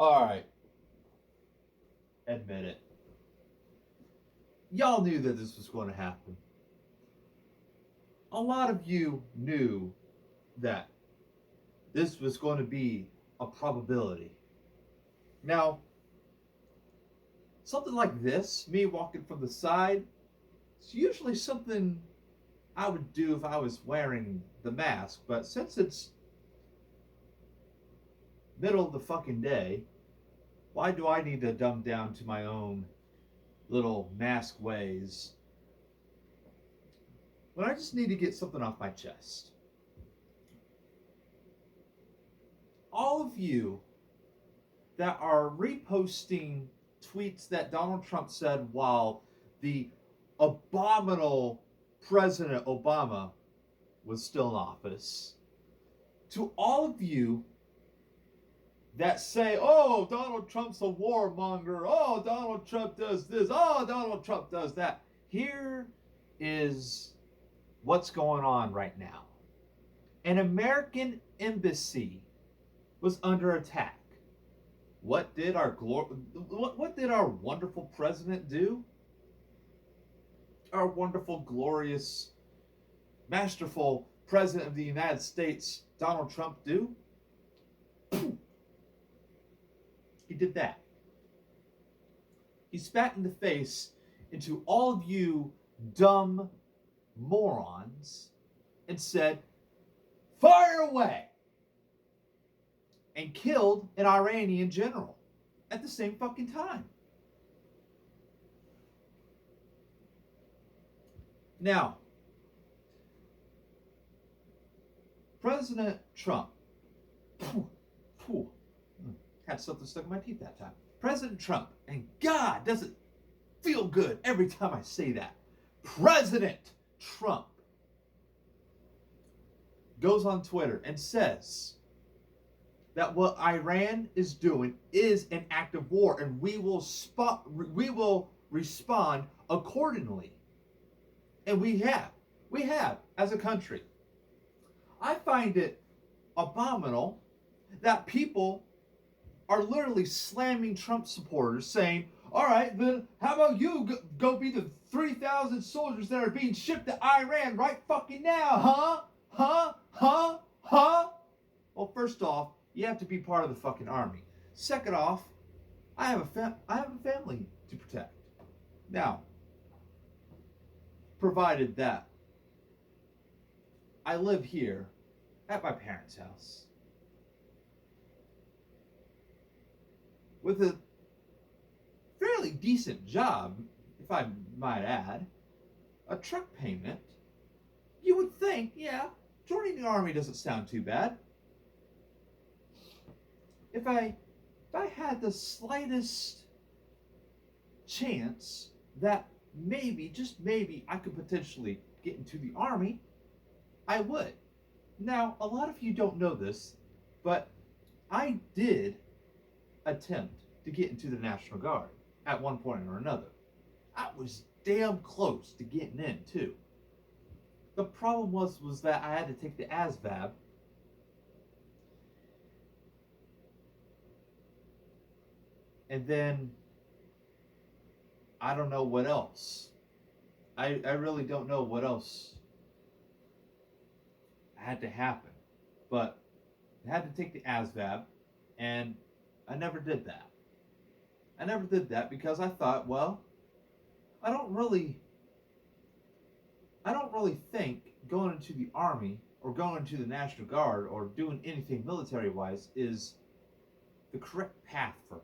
Alright, admit it. Y'all knew that this was going to happen. A lot of you knew that this was going to be a probability. Now, something like this, me walking from the side, it's usually something I would do if I was wearing the mask, but since it's middle of the fucking day, why do I need to dumb down to my own little mask ways when I just need to get something off my chest? All of you that are reposting tweets that Donald Trump said while the abominable President Obama was still in office, to all of you that say, oh, Donald Trump's a warmonger, oh, Donald Trump does this, oh, Donald Trump does that, here is what's going on right now. An American embassy was under attack. What did our wonderful president do? Our wonderful, glorious, masterful president of the United States, Donald Trump, do? He did that. He spat in the face into all of you dumb morons and said, fire away! And killed an Iranian general at the same fucking time. Now, President Trump, had something stuck in my teeth that time. President Trump, and God, does it feel good every time I say that. President Trump goes on Twitter and says that what Iran is doing is an act of war, and we will respond accordingly. And we have as a country. I find it abominable that people are literally slamming Trump supporters, saying, all right, then how about you go be the 3,000 soldiers that are being shipped to Iran right fucking now, huh? Well, first off, you have to be part of the fucking army. Second off, I have a family to protect. Now, provided that I live here at my parents' house with a fairly decent job, if I might add, a truck payment, you would think, yeah, joining the army doesn't sound too bad. If I had the slightest chance that maybe, just maybe, I could potentially get into the army, I would. Now, a lot of you don't know this, but I did attempt to get into the National Guard at one point or another. I was damn close to getting in, too. The problem was that I had to take the ASVAB. And then, I don't know what else. I really don't know what else had to happen. But I had to take the ASVAB, and I never did that. I never did that because I thought, well, I don't really think going into the army or going into the National Guard or doing anything military-wise is the correct path for me.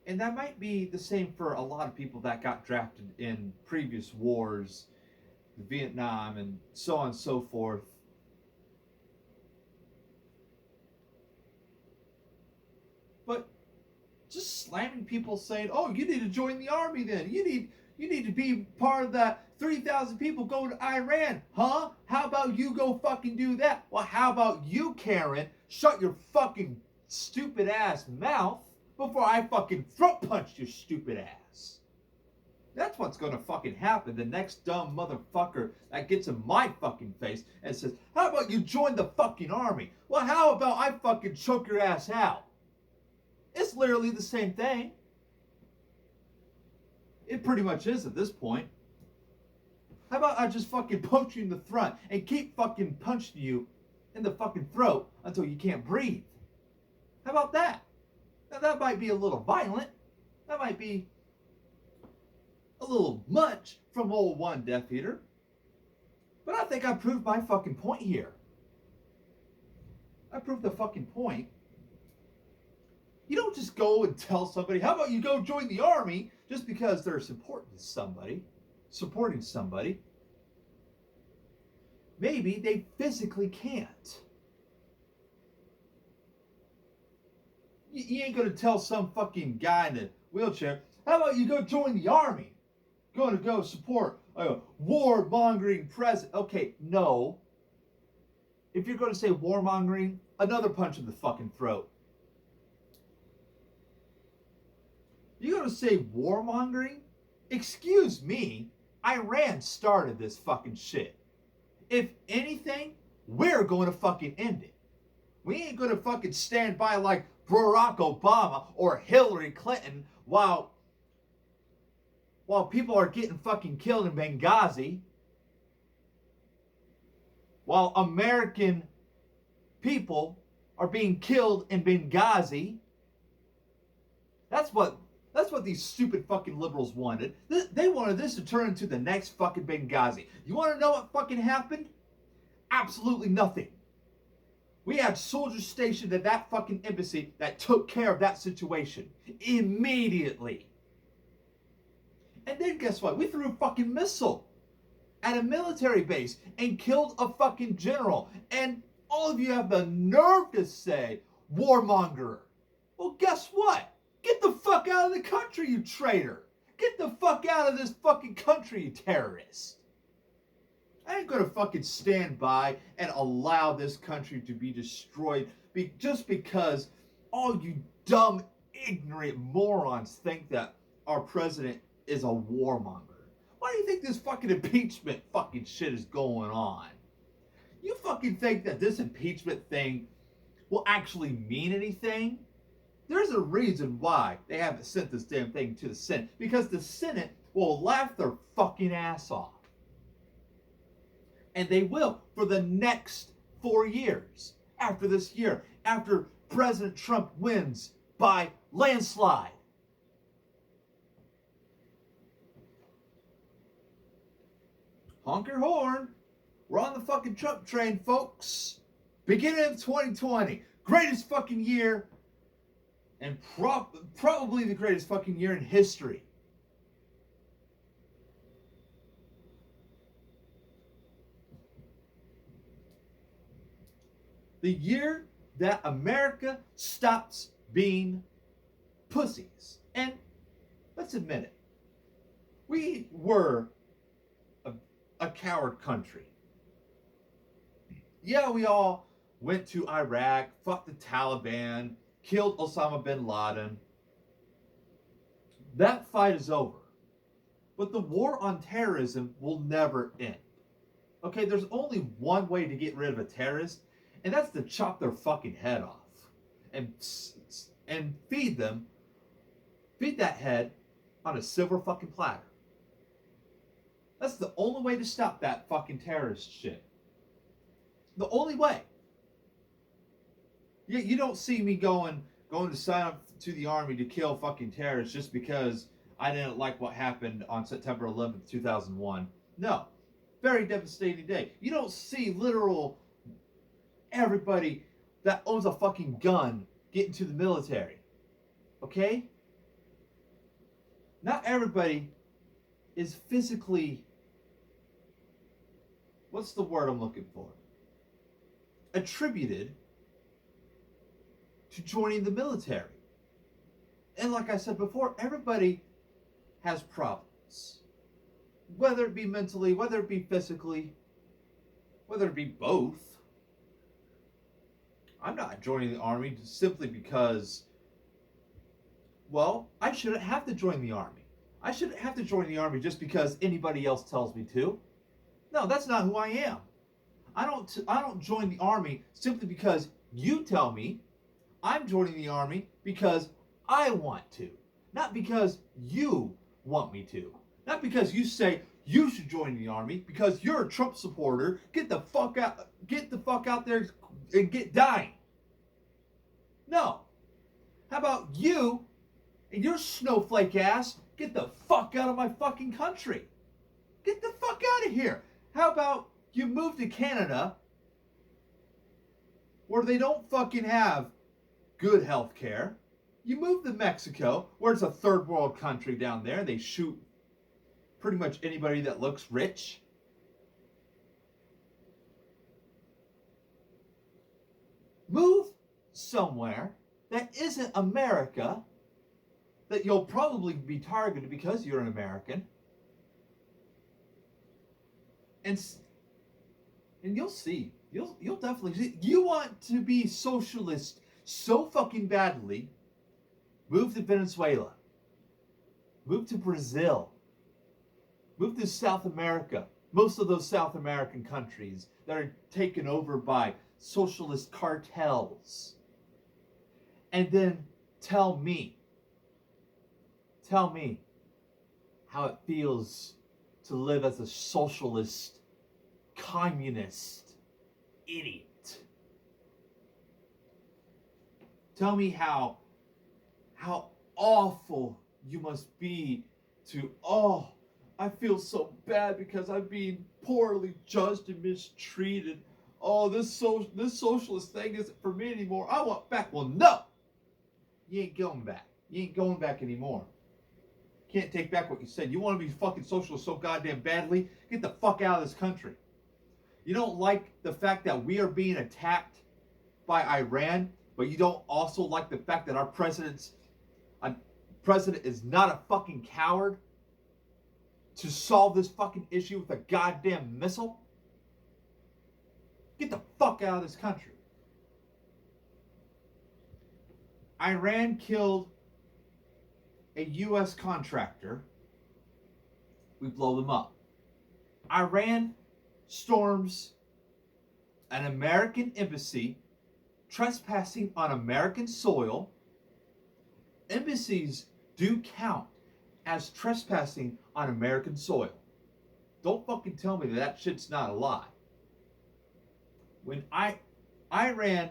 And that might be the same for a lot of people that got drafted in previous wars, Vietnam, and so on and so forth. But just slamming people saying, oh, you need to join the army then. You need to be part of that 3,000 people going to Iran. Huh? How about you go fucking do that? Well, how about you, Karen, shut your fucking stupid ass mouth before I fucking throat punch your stupid ass. That's what's gonna fucking happen. The next dumb motherfucker that gets in my fucking face and says, how about you join the fucking army? Well, how about I fucking choke your ass out? It's literally the same thing. It pretty much is at this point. How about I just fucking punch you in the front and keep fucking punching you in the fucking throat until you can't breathe? How about that? Now that might be a little violent. That might be a little much from old one Death Eater. But I think I proved my fucking point here. I proved the fucking point. You don't just go and tell somebody, how about you go join the army, just because they're supporting somebody. Maybe they physically can't. You ain't gonna tell some fucking guy in a wheelchair, how about you go join the army? Going to go support a warmongering president. Okay, no. If you're going to say warmongering, another punch in the fucking throat. You're going to say warmongering? Excuse me, Iran started this fucking shit. If anything, we're going to fucking end it. We ain't going to fucking stand by like Barack Obama or Hillary Clinton while people are getting fucking killed in Benghazi, while American people are being killed in Benghazi. That's what these stupid fucking liberals wanted. They wanted this to turn into the next fucking Benghazi. You want to know what fucking happened? Absolutely nothing. We had soldiers stationed at that fucking embassy that took care of that situation immediately. And then guess what? We threw a fucking missile at a military base and killed a fucking general. And all of you have the nerve to say, warmonger. Well, guess what? Get the fuck out of the country, you traitor. Get the fuck out of this fucking country, you terrorist. I ain't gonna fucking stand by and allow this country to be destroyed just because all you dumb, ignorant morons think that our president is a warmonger. Why do you think this fucking impeachment fucking shit is going on? You fucking think that this impeachment thing will actually mean anything? There's a reason why they haven't sent this damn thing to the Senate. Because the Senate will laugh their fucking ass off. And they will for the next 4 years. After this year. After President Trump wins by landslide. Honk your horn. We're on the fucking Trump train, folks. Beginning of 2020. Greatest fucking year. And probably the greatest fucking year in history. The year that America stops being pussies. And let's admit it. We were a coward country. Yeah, we all went to Iraq, fought the Taliban, killed Osama bin Laden. That fight is over. But the war on terrorism will never end. Okay, there's only one way to get rid of a terrorist, and that's to chop their fucking head off. And feed that head on a silver fucking platter. That's the only way to stop that fucking terrorist shit. The only way. You don't see me going to sign up to the army to kill fucking terrorists just because I didn't like what happened on September 11th, 2001. No. Very devastating day. You don't see literal everybody that owns a fucking gun get into the military. Okay? Not everybody is physically, what's the word I'm looking for? Attributed to joining the military. And like I said before, everybody has problems. Whether it be mentally, whether it be physically, whether it be both. I'm not joining the army simply because, well, I shouldn't have to join the army. I shouldn't have to join the army just because anybody else tells me to. No, that's not who I am. I don't join the army simply because you tell me. I'm joining the army because I want to, not because you want me to. Not because you say you should join the army because you're a Trump supporter. Get the fuck out there and get dying. No. How about you and your snowflake ass get the fuck out of my fucking country? Get the fuck out of here. How about you move to Canada where they don't fucking have good health care. You move to Mexico, where it's a third world country down there. They shoot pretty much anybody that looks rich. Move somewhere that isn't America, that you'll probably be targeted because you're an American. And you'll see. You'll definitely see. You want to be socialist so fucking badly, move to Venezuela, move to Brazil, move to South America, most of those South American countries that are taken over by socialist cartels, and then tell me how it feels to live as a socialist, communist idiot. Tell me how awful you must be to, I feel so bad because I'm being poorly judged and mistreated. Oh, this socialist thing isn't for me anymore. I want back. Well, no. You ain't going back. You ain't going back anymore. Can't take back what you said. You want to be fucking socialist so goddamn badly? Get the fuck out of this country. You don't like the fact that we are being attacked by Iran, but you don't also like the fact that our president is not a fucking coward to solve this fucking issue with a goddamn missile? Get the fuck out of this country. Iran killed a U.S. contractor. We blow them up. Iran storms an American embassy, trespassing on American soil. Embassies do count as trespassing on American soil. Don't fucking tell me that shit's not a lie. When Iran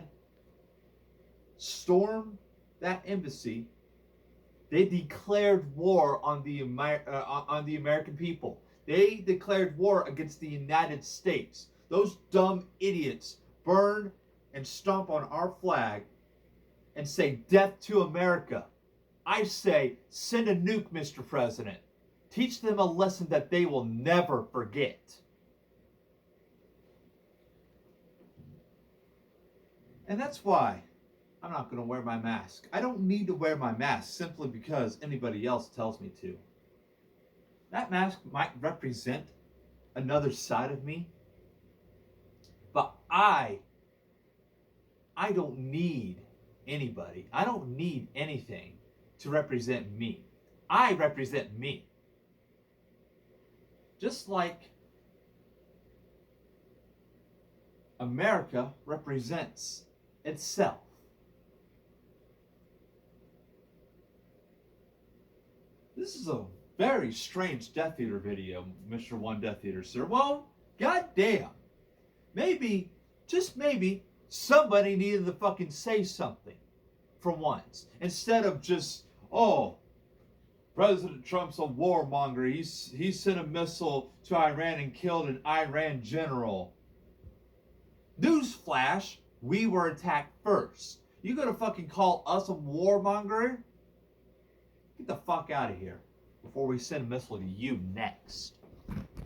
stormed that embassy, they declared war on the American people. They declared war against the United States. Those dumb idiots burn and stomp on our flag and say death to America. I say send a nuke, Mr. President. Teach them a lesson that they will never forget. And that's why I'm not going to wear my mask. I don't need to wear my mask simply because anybody else tells me to. That mask might represent another side of me, but I don't need anybody. I don't need anything to represent me. I represent me. Just like America represents itself. This is a very strange Death Eater video, Mr. One Death Eater, sir. Well, goddamn. Maybe, just maybe, somebody needed to fucking say something for once. Instead of just, President Trump's a warmonger. He sent a missile to Iran and killed an Iran general. Newsflash, we were attacked first. You gonna fucking call us a warmonger? Get the fuck out of here before we send a missile to you next.